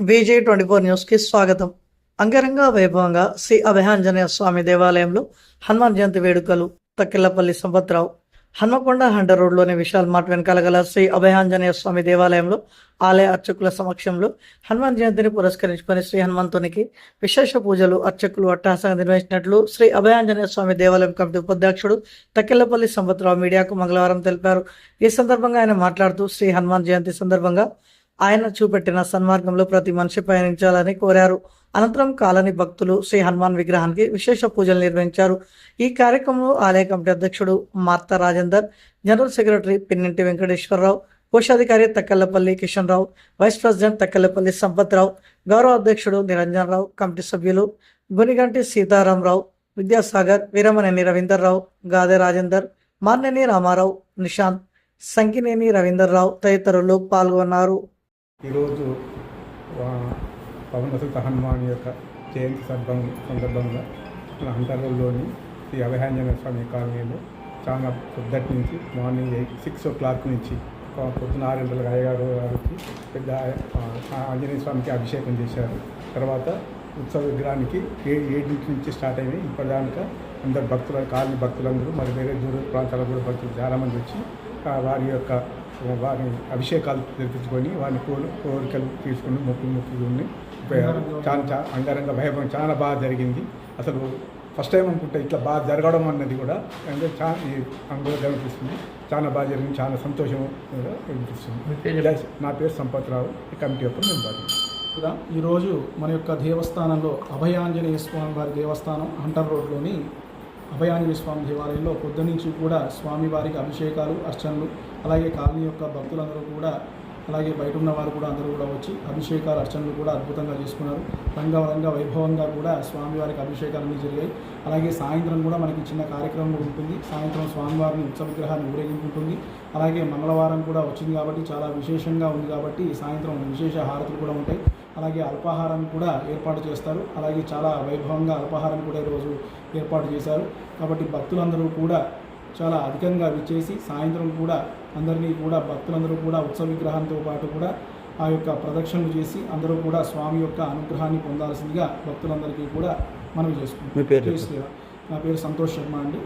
BJ24 న్యూస్కి స్వాగతం. అంగరంగ వైభవంగా శ్రీ అభయాంజనేయ స్వామి దేవాలయంలో హనుమాన్ జయంతి వేడుకలు. తక్కెళ్లపల్లి సంపత్రావు. హన్మకొండ హంటర్ రోడ్లోని విశాల్ మార్ట్ వెనకాల గల శ్రీ అభయాంజనేయ స్వామి దేవాలయంలో ఆలయ అర్చకుల సమక్షంలో హనుమాన్ జయంతిని పురస్కరించుకొని శ్రీ హనుమంతునికి విశేష పూజలు అర్చకులు అట్టహాసంగా నిర్వహించినట్లు శ్రీ అభయాంజనేయ స్వామి దేవాలయం కమిటీ ఉపాధ్యక్షుడు తక్కెళ్లపల్లి సంపత్రావు మీడియాకు మంగళవారం తెలిపారు. ఈ సందర్భంగా ఆయన మాట్లాడుతూ శ్రీ హనుమాన్ జయంతి సందర్భంగా ఆయన చూపెట్టిన సన్మార్గంలో ప్రతి మనిషి పయనించాలని కోరారు. అనంతరం కాలనీ భక్తులు శ్రీ హనుమాన్ విగ్రహానికి విశేష పూజలు నిర్వహించారు. ఈ కార్యక్రమంలో ఆలయ కమిటీ అధ్యక్షుడు మార్తా రాజేందర్, జనరల్ సెక్రటరీ పిన్నింటి వెంకటేశ్వరరావు, కోశాధికారి తక్కెళ్లపల్లి కిషన్ రావు, వైస్ ప్రెసిడెంట్ తక్కెళ్లపల్లి సంపత్రావు, గౌరవ అధ్యక్షుడు నిరంజన్ రావు, కమిటీ సభ్యులు గునిగంటి సీతారాంరావు, విద్యాసాగర్, వీరమనేని రవీందర్రావు, గాదె రాజేందర్, మార్నేని రామారావు, నిశాంత్, సంకినేని రవీందర్రావు తదితరులు పాల్గొన్నారు. ఈరోజు పవనసుత హనుమాన్ యొక్క జయంతి సందర్భంగా మన హంటర్లోని శ్రీ అభయాంజనేయ స్వామి కాలనీలో చాలా పొద్దుటి నుంచి మార్నింగ్ 6 o'clock నుంచి పొద్దున 6 గంటలకు అయ్యగారు గారికి పెద్ద ఆంజనేయ స్వామికి అభిషేకం చేశారు. తర్వాత ఉత్సవ విగ్రహానికి 7 నుంచి స్టార్ట్ అయినాయి. ఇప్పటిదాకా అందరు భక్తులు, కాలనీ భక్తులందరూ, మరి వేరే దూర ప్రాంతాల కూడా భక్తులు చాలామంది వచ్చి వారి అభిషేకాలు జరిపించుకొని వారిని కోరికలు తీసుకుని మొక్కుని చాలా అంగరంగ వైభవం చాలా బాగా జరిగింది. అసలు ఫస్ట్ టైం అనుకుంటే ఇట్లా బాగా జరగడం అన్నది కూడా అంటే చాలా అనుభవం అనిపిస్తుంది. చాలా బాగా జరిగింది, చాలా సంతోషం కూడా అనిపిస్తుంది. నా పేరు సంపత్రావు, ఈ కమిటీ యొక్క మెంబర్. కూడా ఈరోజు మన యొక్క దేవస్థానంలో అభయాంజనేయ స్వామి వారి దేవస్థానం హంటర్ రోడ్లోని అభయాంజనేయ స్వామి దేవాలయంలో పొద్దునుంచి కూడా స్వామివారికి అభిషేకాలు, అర్చనలు, అలాగే కాలనీ యొక్క భక్తులందరూ కూడా, అలాగే బయట ఉన్న వారు కూడా అందరూ కూడా వచ్చి అభిషేకాలు, అర్చనలు కూడా అద్భుతంగా చేసుకున్నారు. రంగ వైభవంగా కూడా స్వామివారికి అభిషేకాలన్నీ జరిగాయి. అలాగే సాయంత్రం కూడా మనకి చిన్న కార్యక్రమం ఉంటుంది. సాయంత్రం స్వామివారిని ఉత్సవ విగ్రహాన్ని ఊరేగింపుంటుంది. అలాగే మంగళవారం కూడా వచ్చింది కాబట్టి చాలా విశేషంగా ఉంది కాబట్టి సాయంత్రం విశేష హారతులు కూడా ఉంటాయి. అలాగే అల్పాహారం కూడా ఏర్పాటు చేస్తారు. అలాగే చాలా వైభవంగా అల్పాహారం కూడా ఈరోజు ఏర్పాటు చేశారు. కాబట్టి భక్తులందరూ కూడా చాలా అధికంగా విచ్చేసి సాయంత్రం కూడా అందరినీ కూడా భక్తులందరూ కూడా ఉత్సవ విగ్రహంతో పాటు కూడా ఆ యొక్క ప్రదక్షిణలు చేసి అందరూ కూడా స్వామి యొక్క అనుగ్రహాన్ని పొందాల్సిందిగా భక్తులందరికీ కూడా మనవి చేసుకుంటాం. మీ పేరు? నా పేరు సంతోష్ శర్మ అండి.